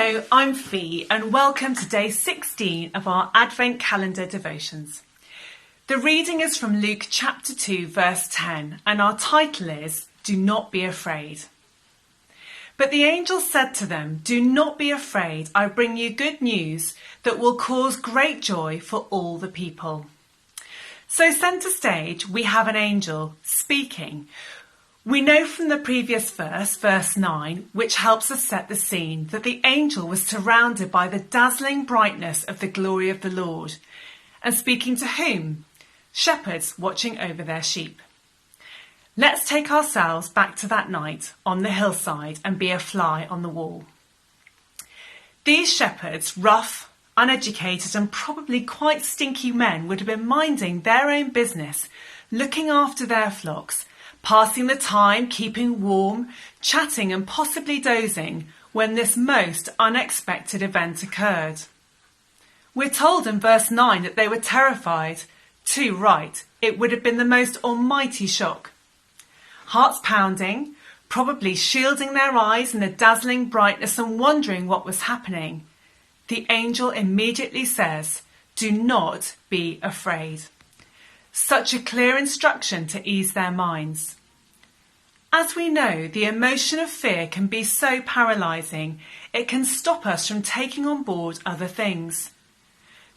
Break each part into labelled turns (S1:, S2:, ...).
S1: Hello, I'm Fee and welcome to day 16 of our Advent Calendar devotions. The reading is from Luke chapter 2 verse 10 and our title is Do Not Be Afraid. But the angel said to them, Do not be afraid, I bring you good news that will cause great joy for all the people. So centre stage we have an angel speaking. We know from the previous verse 9, which helps us set the scene, that the angel was surrounded by the dazzling brightness of the glory of the Lord. And speaking to whom? Shepherds watching over their sheep. Let's take ourselves back to that night on the hillside and be a fly on the wall. These shepherds, rough, uneducated and probably quite stinky men, would have been minding their own business, looking after their flocks, passing the time, keeping warm, chatting and possibly dozing when this most unexpected event occurred. We're told in verse 9 that they were terrified. Too right, it would have been the most almighty shock. Hearts pounding, probably shielding their eyes in the dazzling brightness and wondering what was happening. The angel immediately says, Do not be afraid. Such a clear instruction to ease their minds. As we know, the emotion of fear can be so paralysing, it can stop us from taking on board other things.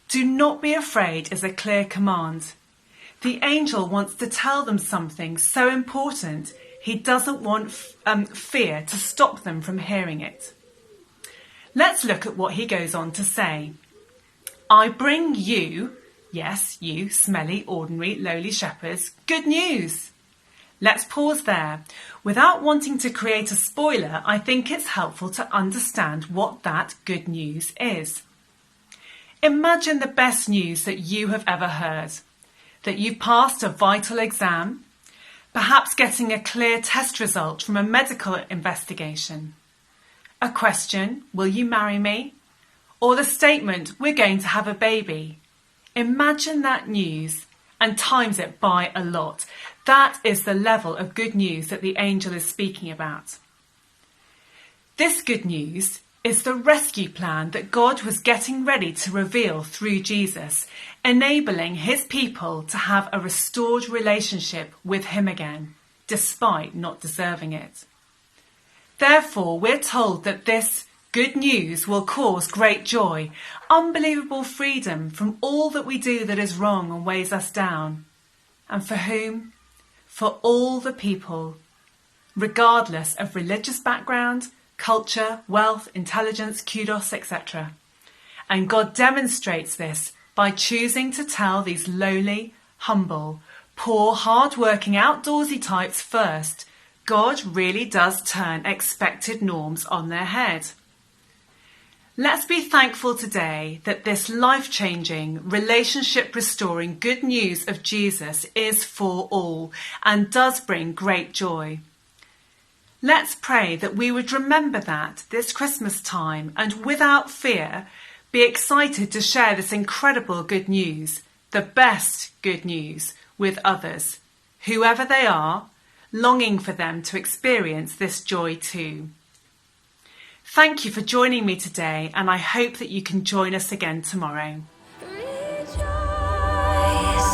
S1: Do not be afraid is a clear command. The angel wants to tell them something so important, he doesn't want fear to stop them from hearing it. Let's look at what he goes on to say. I bring you, yes, you smelly, ordinary, lowly shepherds, good news. Let's pause there. Without wanting to create a spoiler, I think it's helpful to understand what that good news is. Imagine the best news that you have ever heard. That you've passed a vital exam, perhaps getting a clear test result from a medical investigation. A question, will you marry me? Or the statement, we're going to have a baby. Imagine that news and times it by a lot. That is the level of good news that the angel is speaking about. This good news is the rescue plan that God was getting ready to reveal through Jesus, enabling his people to have a restored relationship with him again, despite not deserving it. Therefore, we're told that this good news will cause great joy, unbelievable freedom from all that we do that is wrong and weighs us down. And for whom? For all the people, regardless of religious background, culture, wealth, intelligence, kudos, etc. And God demonstrates this by choosing to tell these lowly, humble, poor, hard-working, outdoorsy types first. God really does turn expected norms on their head. Let's be thankful today that this life-changing, relationship-restoring good news of Jesus is for all and does bring great joy. Let's pray that we would remember that this Christmas time and without fear be excited to share this incredible good news, the best good news, with others, whoever they are, longing for them to experience this joy too. Thank you for joining me today, and I hope that you can join us again tomorrow.
S2: Rejoice,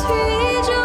S2: rejoice.